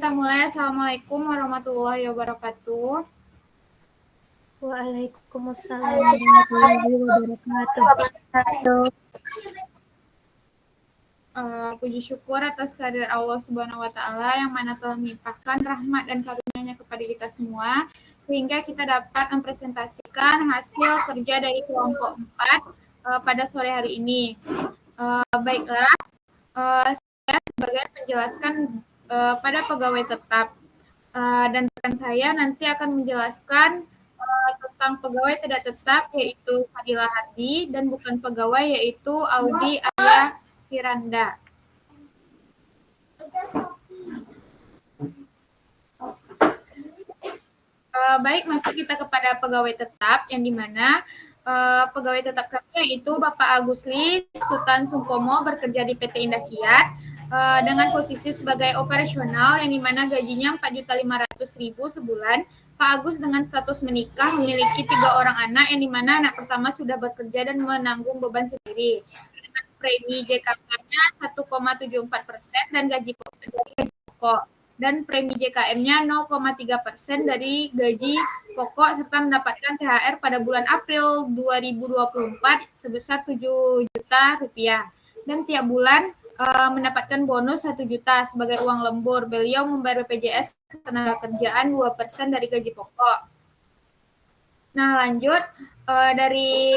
kita mulai. Assalamualaikum warahmatullahi wabarakatuh. Waalaikumsalam warahmatullahi wabarakatuh. Puji syukur atas kehadiran Allah Subhanahu wa Ta'ala yang mana telah melimpahkan rahmat dan karunia-Nya kepada kita semua, sehingga kita dapat mempresentasikan hasil kerja dari kelompok 4 pada sore hari ini. Baiklah, saya sebagai menjelaskan pada pegawai tetap, dan rekan saya nanti akan menjelaskan tentang pegawai tidak tetap, yaitu Fadila Hardi, dan bukan pegawai, yaitu Audi Arya Firanda. Baik, masuk kita kepada pegawai tetap, yang dimana pegawai tetap kami yaitu Bapak Agusli Sultan Sumpomo bekerja di PT Indah Kiat dengan posisi sebagai operasional, yang dimana gajinya 4.500.000 sebulan. Pak Agus dengan status menikah, memiliki 3 orang anak, yang dimana anak pertama sudah bekerja dan menanggung beban sendiri. Dengan premi JKK-nya 1,74% dan gaji pokok, dan premi JKM-nya 0,3% dari gaji pokok, serta mendapatkan THR pada bulan April 2024 sebesar 7 juta rupiah. Dan tiap bulan mendapatkan bonus 1 juta sebagai uang lembur. Beliau membayar BPJS tenaga kerjaan 2% dari gaji pokok. Nah, lanjut dari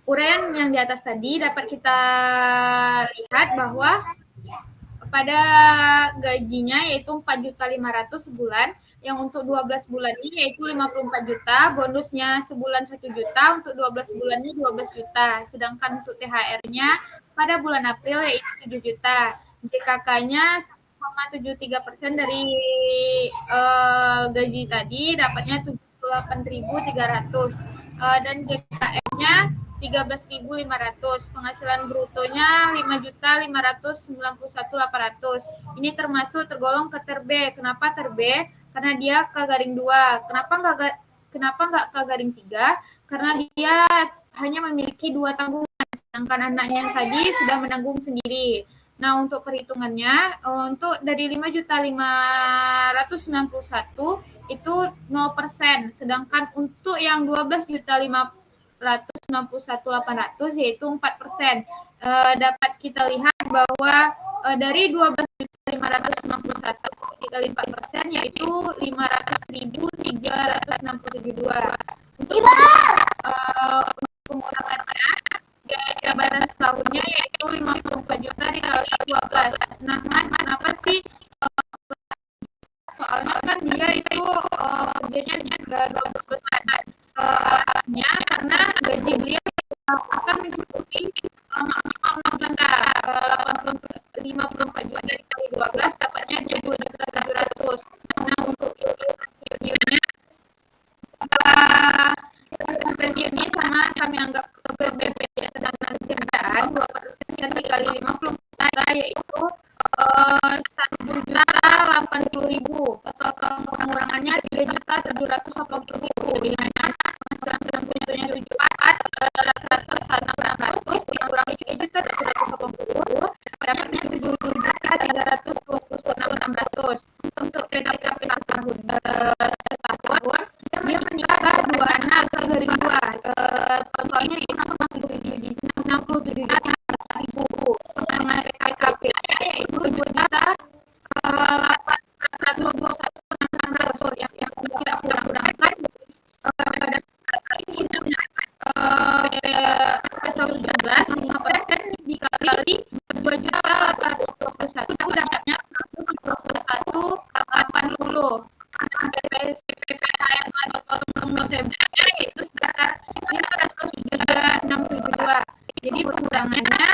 uraian yang di atas tadi dapat kita lihat bahwa pada gajinya yaitu 4.500.000 sebulan, yang untuk 12 bulannya yaitu 54 juta, bonusnya sebulan 1 juta, untuk 12 bulannya 12 juta. Sedangkan untuk THR-nya pada bulan April yaitu 7 juta. JKK-nya 1,73% dari gaji tadi, dapatnya 78.300, dan JKM-nya 13.500, penghasilan brutonya 5.591.800. Ini termasuk tergolong ke ter B. Kenapa ter B? Karena dia ke garing 2. Kenapa nggak ke garing 3? Karena dia hanya memiliki 2 tanggungan, sedangkan anaknya yang tadi sudah menanggung sendiri. Nah, untuk perhitungannya, untuk dari 5.591 itu 0%, sedangkan untuk yang 12.591.800 yaitu 4%. Dapat kita lihat bahwa dari 12.591 dikali 4% yaitu 500.367. Untuk pengurangannya, jabatan setahunnya yaitu 54 juta dikali 12. Nah, kenapa sih? Soalnya kan dia itu kerjanya 12 bulan. Alasannya karena gaji beliau akan mencukupi maksimal 6 juta. 54 juta dikali 12 dapatnya 2.700.000. Nah, untuk pensiunnya, pensiunnya sama kami anggap ke BPJS Ketenagakerjaan 2% dikali 50 juta yaitu 1.080.000. Total pengurangannya 3.780.000. Dengan penghasilan punya 7 4 100 dikurangi 3.780.000 dapatnya 7.326.600. Untuk PDKP setahun dia menikah 2 anak ke garing 2. Totalnya itu 67.000. Dengan PKP-nya yaitu 2.821.600 yang kita kurang-kurangkan pada ini spesial 17 5% dikali 2.821 dapatnya 141.80. PPHR Novembernya yaitu sebesar 503.672. Jadi pengurangannya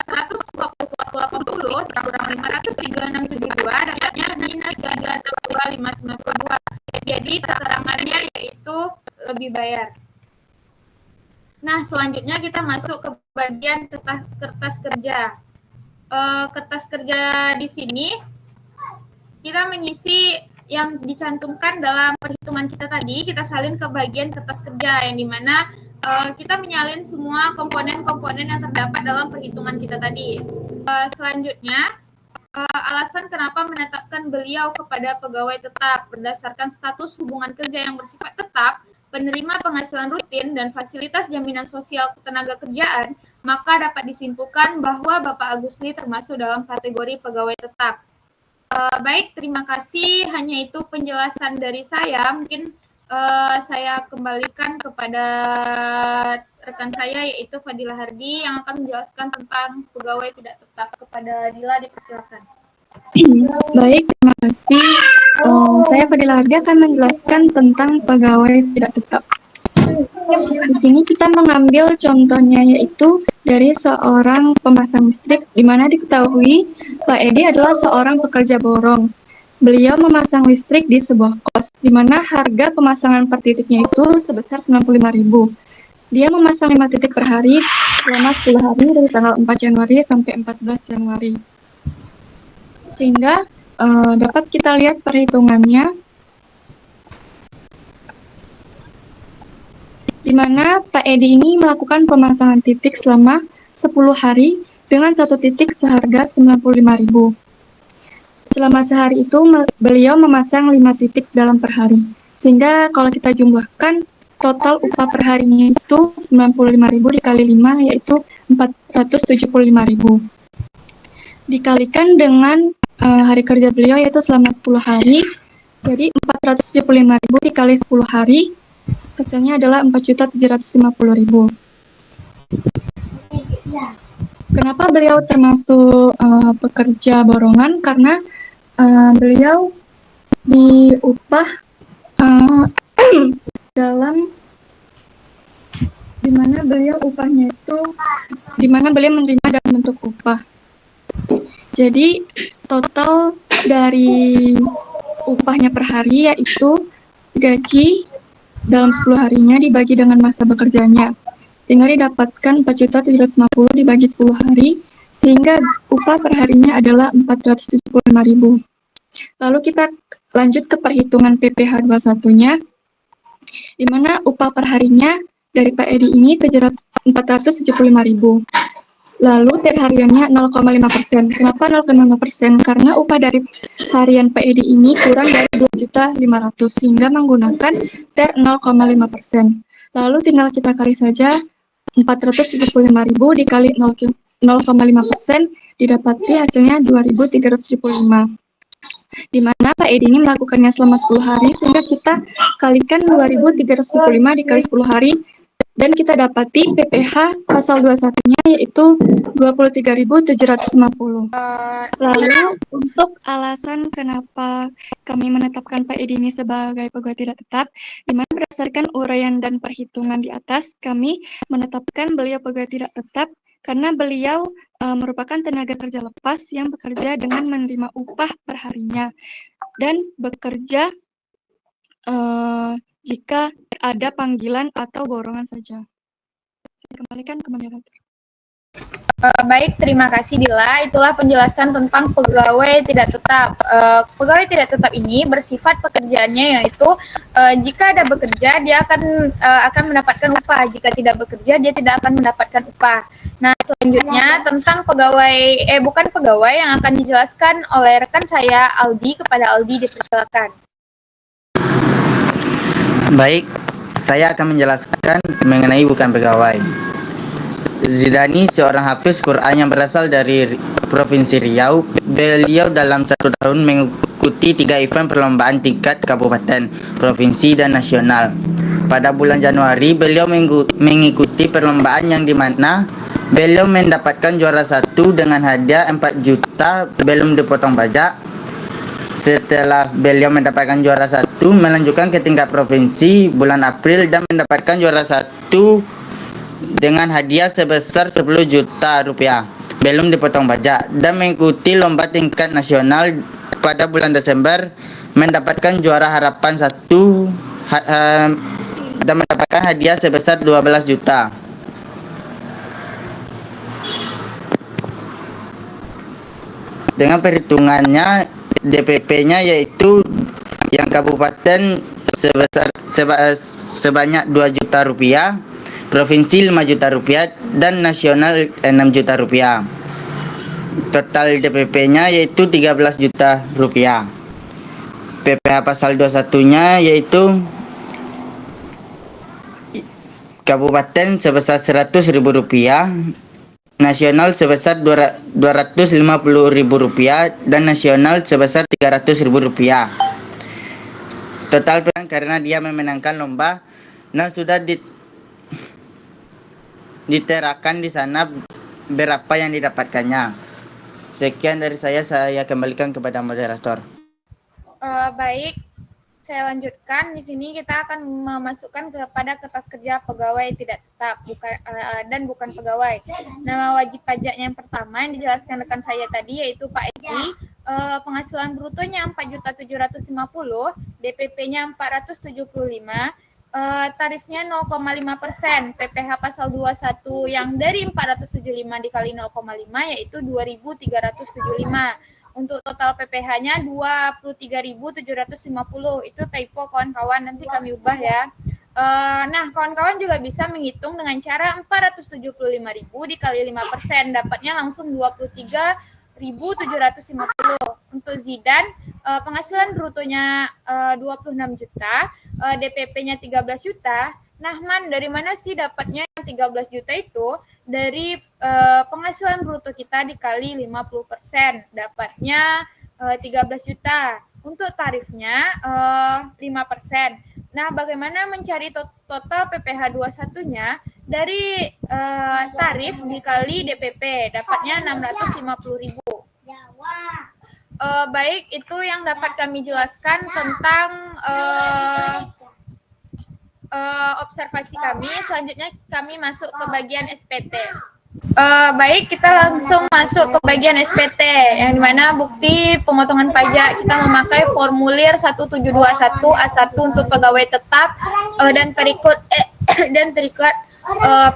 141.80 dikurang 503.672 dapatnya minus 362.592. Jadi keterangannya yaitu lebih bayar. Nah, selanjutnya kita masuk ke bagian kertas kerja. Kertas kerja di sini kita mengisi yang dicantumkan dalam perhitungan kita tadi, kita salin ke bagian kertas kerja, yang dimana kita menyalin semua komponen-komponen yang terdapat dalam perhitungan kita tadi. Selanjutnya Alasan kenapa menetapkan beliau kepada pegawai tetap berdasarkan status hubungan kerja yang bersifat tetap, penerima penghasilan rutin, dan fasilitas jaminan sosial ketenagakerjaan, maka dapat disimpulkan bahwa Bapak Agusli termasuk dalam kategori pegawai tetap. Baik, terima kasih. Hanya itu penjelasan dari saya. Mungkin saya kembalikan kepada rekan saya, yaitu Fadila Hardi, yang akan menjelaskan tentang pegawai tidak tetap. Kepada Dila, dipersilakan. Baik, terima kasih. Saya Fadila Hardi akan menjelaskan tentang pegawai tidak tetap. Di sini kita mengambil contohnya, yaitu dari seorang pemasang listrik, di mana diketahui Pak Edi adalah seorang pekerja borong. Beliau memasang listrik di sebuah kos, di mana harga pemasangan per titiknya itu sebesar 95.000. Dia memasang 5 titik per hari selama 10 hari dari tanggal 4 Januari sampai 14 Januari. Sehingga dapat kita lihat perhitungannya, di mana Pak Edi ini melakukan pemasangan titik selama 10 hari dengan satu titik seharga 95.000. Selama sehari itu beliau memasang 5 titik dalam per hari. Sehingga kalau kita jumlahkan, total upah per harinya itu 95.000 dikali 5, yaitu 475.000. Dikalikan dengan hari kerja beliau, yaitu selama 10 hari, jadi 475.000 dikali 10 hari, hasilnya adalah 4.750.000. Kenapa beliau termasuk pekerja borongan? Karena beliau diupah dalam dimana beliau upahnya itu dimana beliau menerima dalam bentuk upah. Jadi total dari upahnya per hari yaitu gaji dalam 10 harinya dibagi dengan masa bekerjanya, sehingga didapatkan 4.750 dibagi 10 hari, sehingga upah per harinya adalah 475.000. Lalu kita lanjut ke perhitungan PPh 21-nya, di mana upah per harinya dari Pak Edi ini 475.000. Lalu THR hariannya 0,5%. Kenapa 0,5%? Karena upah dari harian Pak Edi ini kurang dari 2.500.000, sehingga menggunakan THR 0,5%. Lalu tinggal kita kali saja 475.000 dikali 0,5%, didapati hasilnya 2.375. Di mana Pak Edi ini melakukannya selama 10 hari, sehingga kita kalikan 2.375 dikali 10 hari, dan kita dapati PPh pasal 21-nya yaitu 23.750. Lalu untuk alasan kenapa kami menetapkan Pak Edi ini sebagai pegawai tidak tetap, di mana berdasarkan uraian dan perhitungan di atas, kami menetapkan beliau pegawai tidak tetap karena beliau merupakan tenaga kerja lepas yang bekerja dengan menerima upah per harinya dan bekerja jika ada panggilan atau borongan saja. Saya kembalikan ke moderator. Baik, terima kasih Dila. Itulah penjelasan tentang pegawai tidak tetap. Pegawai tidak tetap ini bersifat pekerjaannya yaitu jika ada bekerja dia akan mendapatkan upah. Jika tidak bekerja dia tidak akan mendapatkan upah. Nah, selanjutnya tentang bukan pegawai yang akan dijelaskan oleh rekan saya Aldi. Kepada Aldi, dipersilakan. Baik, saya akan menjelaskan mengenai bukan pegawai. Zidani seorang hafiz Quran yang berasal dari Provinsi Riau. Beliau dalam 1 tahun mengikuti 3 event perlombaan tingkat kabupaten, provinsi, dan nasional. Pada bulan Januari, beliau mengikuti perlombaan yang dimana beliau mendapatkan juara 1 dengan hadiah 4 juta belum dipotong pajak. Setelah beliau mendapatkan juara 1, melanjutkan ke tingkat provinsi bulan April dan mendapatkan juara 1 dengan hadiah sebesar 10 juta rupiah belum dipotong pajak, dan mengikuti lomba tingkat nasional pada bulan Desember, mendapatkan juara harapan 1 dan mendapatkan hadiah sebesar 12 juta. Dengan perhitungannya DPP-nya yaitu yang kabupaten sebanyak 2 juta rupiah, provinsi 5 juta rupiah, dan nasional 6 juta rupiah. Total DPP-nya yaitu 13 juta rupiah. PPh pasal 21-nya yaitu kabupaten sebesar 100.000 rupiah, nasional sebesar 250.000 rupiah, dan nasional sebesar 300.000 rupiah. Total karena dia memenangkan lomba, nah sudah diterakan di sana berapa yang didapatkannya. Sekian dari saya kembalikan kepada moderator. Baik, saya lanjutkan. Di sini kita akan memasukkan kepada kertas kerja pegawai tidak tetap dan bukan pegawai. Nama wajib pajak yang pertama yang dijelaskan rekan saya tadi yaitu Pak Edi. Penghasilan brutonya 4.750.000, DPP-nya 475, tarifnya 0,5%, PPh pasal 21 yang dari 475 dikali 0,5 yaitu 2.375. Untuk total PPh-nya 23.750. Itu typo kawan-kawan, nanti kami ubah ya. Nah, kawan-kawan juga bisa menghitung dengan cara 475.000 dikali 5%, dapatnya langsung 23.750. Untuk Zidan, penghasilan brutonya 26 juta, DPP-nya 13 juta. Nah, dari mana sih dapatnya 13 juta itu? Dari penghasilan bruto kita dikali 50%, dapatnya 13 juta. Untuk tarifnya 5%. Nah, bagaimana mencari total PPh 21-nya? Dari tarif dikali DPP, dapatnya 650.000. Baik, itu yang dapat kami jelaskan tentang observasi kami. Selanjutnya kami masuk ke bagian SPT. Baik, kita langsung masuk ke bagian SPT, yang dimana bukti pemotongan pajak kita memakai formulir 1721 A1 untuk pegawai tetap dan terikat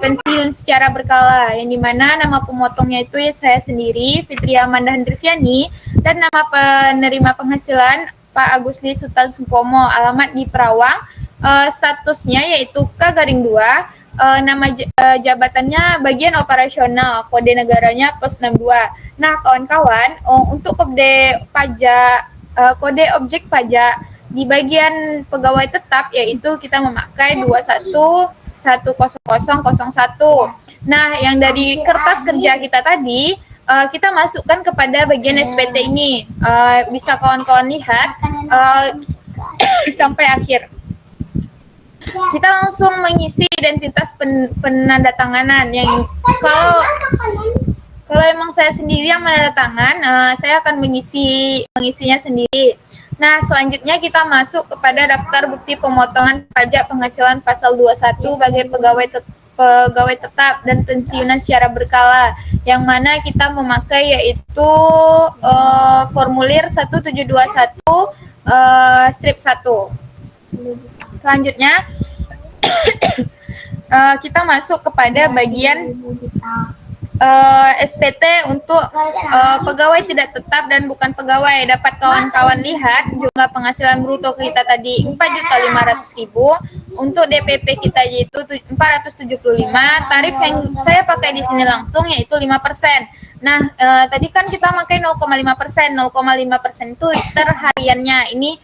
pensiun secara berkala, yang dimana nama pemotongnya itu saya sendiri, Fitria Amanda Hendriviani, dan nama penerima penghasilan Pak Agusli Sultan Sumpomo, alamat di Perawang, statusnya yaitu K-2, nama jabatannya bagian operasional, kode negaranya pos 62. Nah, kawan-kawan, untuk kode pajak, kode objek pajak di bagian pegawai tetap yaitu kita memakai 211001. Nah, yang dari kertas kerja kita tadi kita masukkan kepada bagian SPT ini. Bisa kawan-kawan lihat sampai akhir. Kita langsung mengisi identitas penandatanganan yang kalau emang saya sendiri yang menandatangan, saya akan mengisinya sendiri. Nah, selanjutnya kita masuk kepada daftar bukti pemotongan pajak penghasilan pasal 21 bagi pegawai tetap dan pensiunan secara berkala, yang mana kita memakai yaitu formulir 1721 strip 1. Selanjutnya kita masuk kepada bagian SPT untuk pegawai tidak tetap dan bukan pegawai. Dapat kawan-kawan lihat jumlah penghasilan bruto kita tadi 4.500.000, untuk DPP kita yaitu 475, tarif yang saya pakai di sini langsung yaitu 5%. Nah, tadi kan kita pakai 0,5%. 0,5% itu terhariannya, ini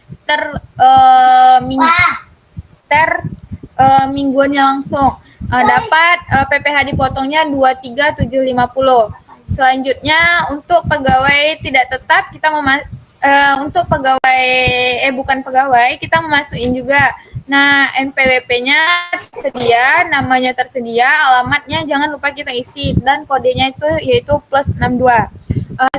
mingguannya langsung. Dapat PPh dipotongnya 23.750. Selanjutnya untuk pegawai tidak tetap kita untuk pegawai bukan pegawai kita memasukin juga. Nah, NPWP-nya tersedia, namanya tersedia, alamatnya jangan lupa kita isi, dan kodenya itu yaitu plus 62.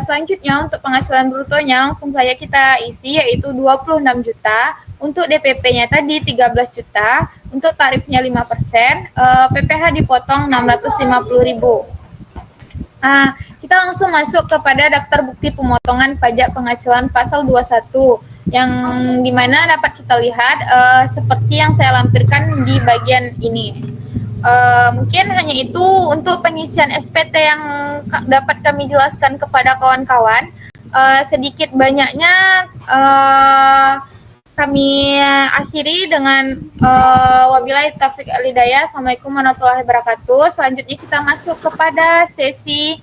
Selanjutnya untuk penghasilan brutonya langsung saja kita isi yaitu 26 juta, untuk DPP-nya tadi 13 juta, untuk tarifnya 5%, PPh dipotong 650.000. Kita langsung masuk kepada daftar bukti pemotongan pajak penghasilan pasal 21, yang dimana dapat kita lihat seperti yang saya lampirkan di bagian ini. Mungkin hanya itu untuk pengisian SPT yang dapat kami jelaskan kepada kawan-kawan. Sedikit banyaknya kami akhiri dengan wabillahi taufiq wal hidayah. Assalamualaikum warahmatullahi wabarakatuh. Selanjutnya kita masuk kepada sesi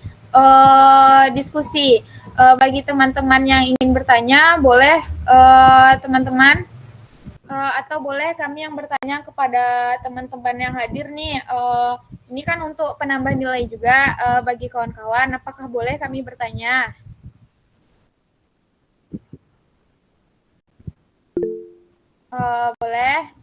diskusi. Bagi teman-teman yang ingin bertanya, boleh teman-teman atau boleh kami yang bertanya kepada teman-teman yang hadir nih. Ini kan untuk penambah nilai juga bagi kawan-kawan. Apakah boleh kami bertanya? Boleh.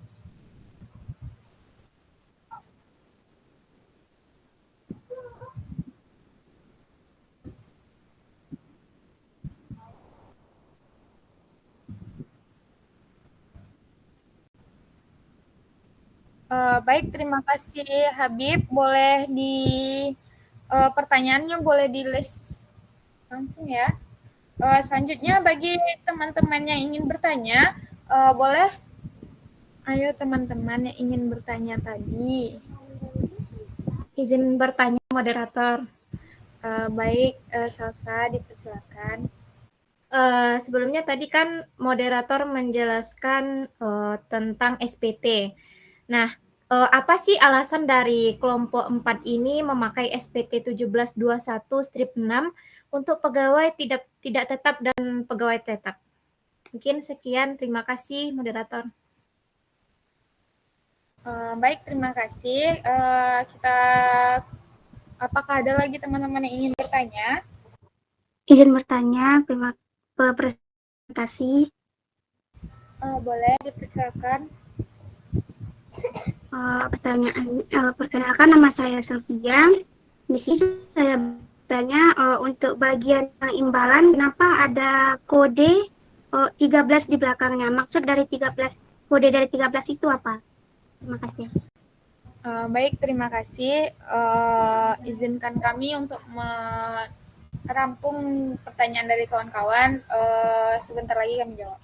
Baik, terima kasih Habib. Boleh di pertanyaannya boleh di list langsung ya. Selanjutnya bagi teman-teman yang ingin bertanya, boleh. Ayo teman-teman yang ingin bertanya tadi. Izin bertanya moderator. Baik, Salsa dipersilakan. Sebelumnya tadi kan moderator menjelaskan tentang SPT. Nah, apa sih alasan dari kelompok 4 ini memakai SPT 1721 strip 6 untuk pegawai tidak tetap dan pegawai tetap? Mungkin sekian, terima kasih moderator. Baik, terima kasih. Apakah ada lagi teman-teman yang ingin bertanya? Izin bertanya, terima presentasi. Boleh dipersilakan. Perkenalkan, nama saya Sylvia. Di sini saya bertanya untuk bagian imbalan, kenapa ada kode 13 di belakangnya? Maksud dari 13, kode dari 13 itu apa? Terima kasih. Baik, terima kasih. Izinkan kami untuk merampung pertanyaan dari kawan-kawan. Sebentar lagi kami jawab.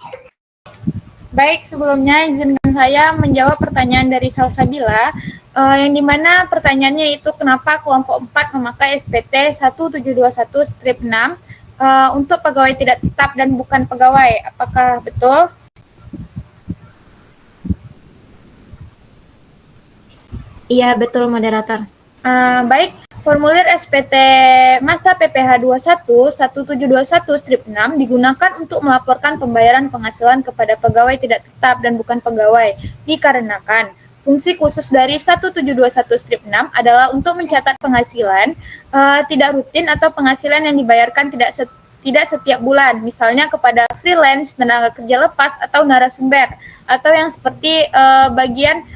Baik, sebelumnya izinkan saya menjawab pertanyaan dari Salsabila, yang dimana pertanyaannya itu kenapa kelompok 4 memakai SPT 1721 strip 6 untuk pegawai tidak tetap dan bukan pegawai. Apakah betul? Iya, betul moderator. Baik, formulir SPT masa PPh 21 1721 strip 6 digunakan untuk melaporkan pembayaran penghasilan kepada pegawai tidak tetap dan bukan pegawai, dikarenakan fungsi khusus dari 1721 strip 6 adalah untuk mencatat penghasilan tidak rutin atau penghasilan yang dibayarkan tidak setiap bulan, misalnya kepada freelance, tenaga kerja lepas, atau narasumber, atau yang seperti bagian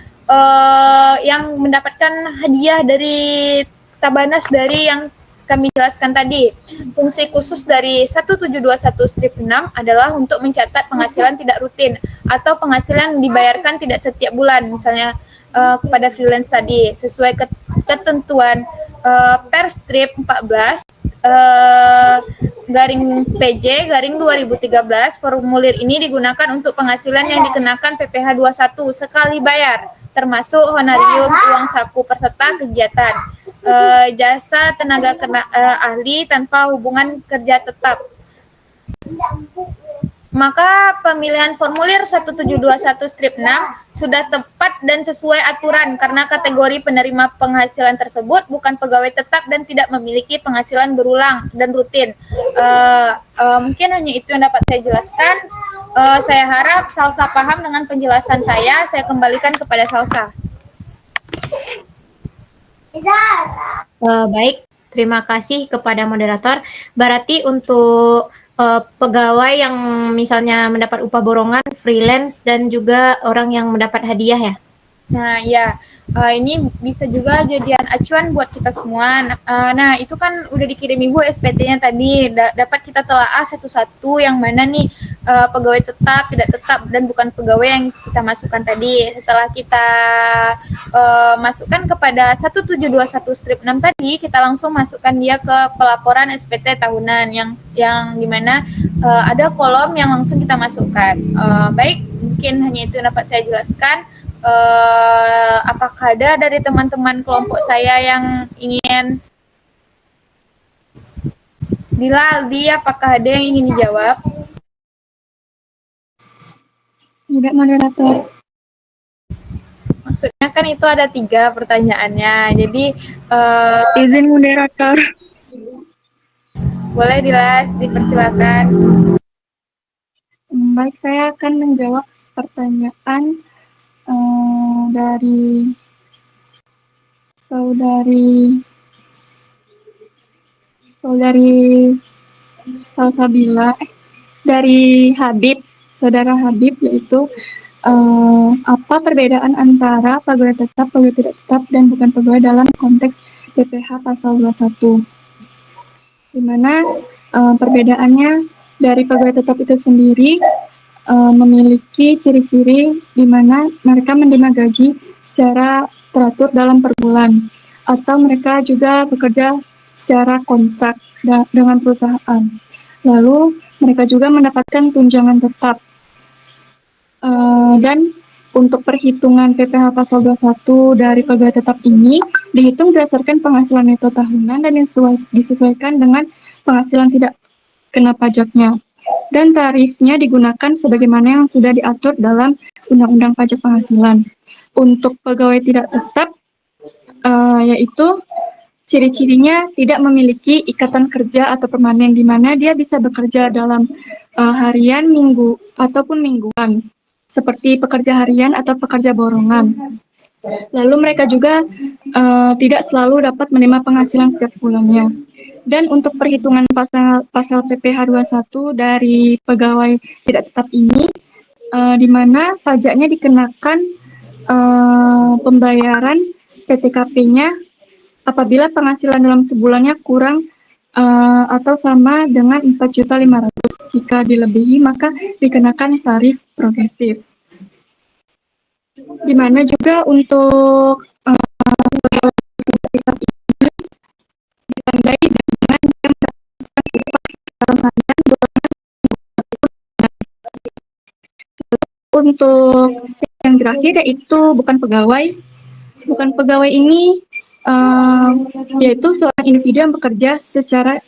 yang mendapatkan hadiah dari Tabanas dari yang kami jelaskan tadi. Fungsi khusus dari 1721 strip 6 adalah untuk mencatat penghasilan tidak rutin atau penghasilan yang dibayarkan tidak setiap bulan, misalnya kepada freelance tadi, sesuai ketentuan per strip 14 garing PJ garing 2013. Formulir ini digunakan untuk penghasilan yang dikenakan PPh 21 sekali bayar, termasuk honorium, uang saku peserta kegiatan, jasa tenaga ahli tanpa hubungan kerja tetap. Maka pemilihan formulir 1721 strip 6 sudah tepat dan sesuai aturan karena kategori penerima penghasilan tersebut bukan pegawai tetap dan tidak memiliki penghasilan berulang dan rutin. Mungkin hanya itu yang dapat saya jelaskan. Saya harap Salsa paham dengan penjelasan saya. Saya kembalikan kepada Salsa. Baik, terima kasih kepada moderator. Berarti untuk pegawai yang misalnya mendapat upah borongan, freelance, dan juga orang yang mendapat hadiah ya? Nah, ya, ini bisa juga jadian acuan buat kita semua. Nah, itu kan udah dikirim Ibu SPT-nya tadi. Dapat kita telaah satu-satu yang mana nih pegawai tetap, tidak tetap, dan bukan pegawai yang kita masukkan tadi. Setelah kita masukkan kepada 1721 strip 6 tadi, kita langsung masukkan dia ke pelaporan SPT tahunan yang dimana ada kolom yang langsung kita masukkan. Baik, mungkin hanya itu yang dapat saya jelaskan. Apakah ada dari teman-teman kelompok saya yang ingin Aldi, apakah ada yang ingin dijawab? Enggak, moderator. Maksudnya kan itu ada 3 pertanyaannya, jadi Izin moderator. Boleh Dila, dipersilakan. Baik, saya akan menjawab pertanyaan dari saudari Salsabila, dari Habib, saudara Habib, yaitu apa perbedaan antara pegawai tetap, pegawai tidak tetap, dan bukan pegawai dalam konteks PPh pasal 21. Di mana perbedaannya dari pegawai tetap itu sendiri memiliki ciri-ciri di mana mereka menerima gaji secara teratur dalam per bulan, atau mereka juga bekerja secara kontrak dengan perusahaan. Lalu mereka juga mendapatkan tunjangan tetap. Dan untuk perhitungan PPh pasal 21 dari pegawai tetap ini dihitung berdasarkan penghasilan neto tahunan dan disesuaikan dengan penghasilan tidak kena pajaknya. Dan tarifnya digunakan sebagaimana yang sudah diatur dalam Undang-Undang Pajak Penghasilan. Untuk pegawai tidak tetap, yaitu ciri-cirinya tidak memiliki ikatan kerja atau permanen, di mana dia bisa bekerja dalam harian, minggu, ataupun mingguan, seperti pekerja harian atau pekerja borongan. Lalu mereka juga tidak selalu dapat menerima penghasilan setiap bulannya. Dan untuk perhitungan pasal PPh 21 dari pegawai tidak tetap ini, di mana pajaknya dikenakan pembayaran PTKP-nya apabila penghasilan dalam sebulannya kurang atau sama dengan 4.500.000. Jika dilebihi, maka dikenakan tarif progresif. Di mana juga untuk pegawai tidak tetap ini ditandai dengan yang mendapatkan upah dalam harian untuk yang terakhir, yaitu bukan pegawai. Bukan pegawai ini yaitu seorang individu yang bekerja secara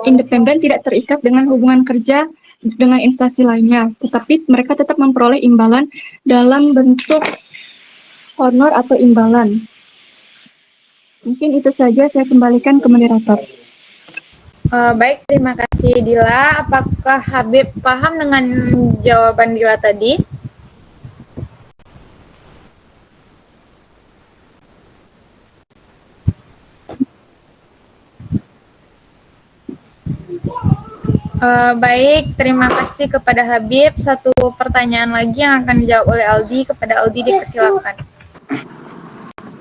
independen, tidak terikat dengan hubungan kerja dengan instansi lainnya, tetapi mereka tetap memperoleh imbalan dalam bentuk honor atau imbalan. Mungkin itu saja, saya kembalikan ke moderator. Baik, terima kasih Dila. Apakah Habib paham dengan jawaban Dila tadi? Baik, terima kasih kepada Habib. Satu pertanyaan lagi yang akan dijawab oleh Aldi. Kepada Aldi, dipersilakan.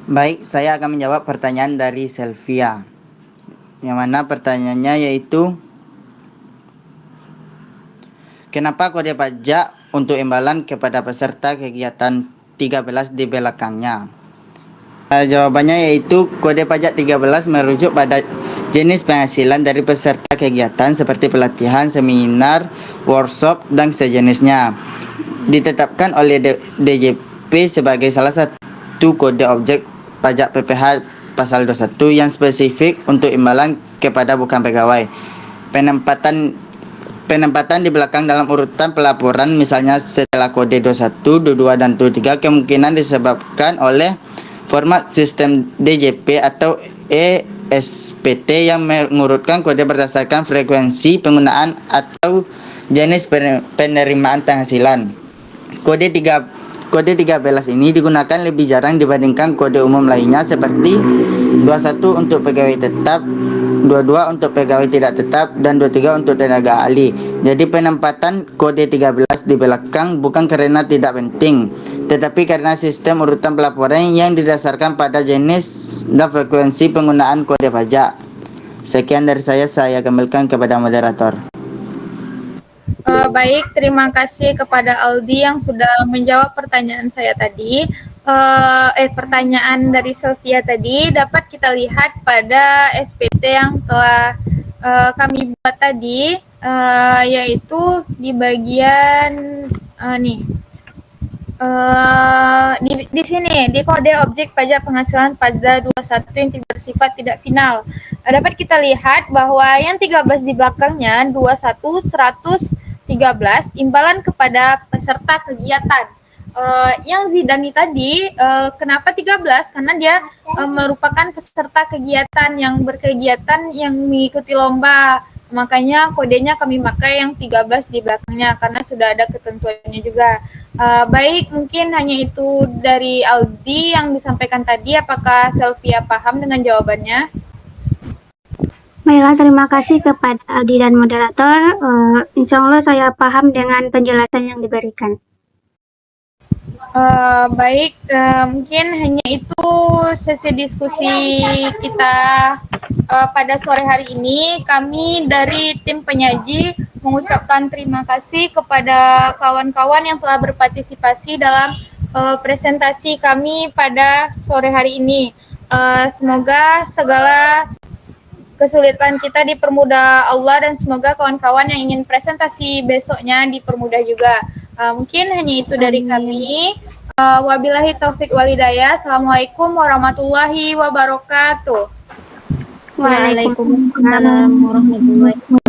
Baik, saya akan menjawab pertanyaan dari Selvia. Yang mana pertanyaannya yaitu, kenapa kode pajak untuk imbalan kepada peserta kegiatan 13 di belakangnya? Jawabannya yaitu kode pajak 13 merujuk pada jenis penghasilan dari peserta kegiatan seperti pelatihan, seminar, workshop, dan sejenisnya. Ditetapkan oleh DJP sebagai salah satu kode objek pajak PPh pasal 21 yang spesifik untuk imbalan kepada bukan pegawai. Penempatan di belakang dalam urutan pelaporan, misalnya setelah kode 21, 22, dan 23, kemungkinan disebabkan oleh format sistem DJP atau ESPT yang mengurutkan kode berdasarkan frekuensi penggunaan atau jenis penerimaan penghasilan. Kode 13 ini digunakan lebih jarang dibandingkan kode umum lainnya seperti 21 untuk pegawai tetap, 22 untuk pegawai tidak tetap, dan 23 untuk tenaga ahli. Jadi penempatan kode 13 di belakang bukan karena tidak penting, tetapi karena sistem urutan pelaporan yang didasarkan pada jenis dan frekuensi penggunaan kode pajak. Sekian dari saya kembalikan kepada moderator. Baik, terima kasih kepada Aldi yang sudah menjawab pertanyaan saya tadi. Pertanyaan dari Sylvia tadi dapat kita lihat pada SPT yang telah kami buat tadi, yaitu di bagian di sini, di kode objek pajak penghasilan pada 21 yang tidak bersifat tidak final. Dapat kita lihat bahwa yang 13 di belakangnya 21, 100, 13 imbalan kepada peserta kegiatan. Yang Zidani tadi, kenapa 13? Karena dia merupakan peserta kegiatan yang berkegiatan yang mengikuti lomba Makanya kodenya kami pakai yang 13 di belakangnya karena sudah ada ketentuannya juga. Baik, mungkin hanya itu dari Aldi yang disampaikan tadi. Apakah Selvia paham dengan jawabannya? Baiklah, terima kasih kepada Aldi dan moderator. Insya Allah saya paham dengan penjelasan yang diberikan. Baik, mungkin hanya itu sesi diskusi kita pada sore hari ini. Kami dari tim penyaji mengucapkan terima kasih kepada kawan-kawan yang telah berpartisipasi dalam presentasi kami pada sore hari ini. Semoga segala kesulitan kita dipermudah Allah dan semoga kawan-kawan yang ingin presentasi besoknya dipermudah juga. Mungkin hanya itu dari kami. Wabillahi taufik walhidayah. Assalamualaikum warahmatullahi wabarakatuh. Waalaikumsalam warahmatullahi wabarakatuh.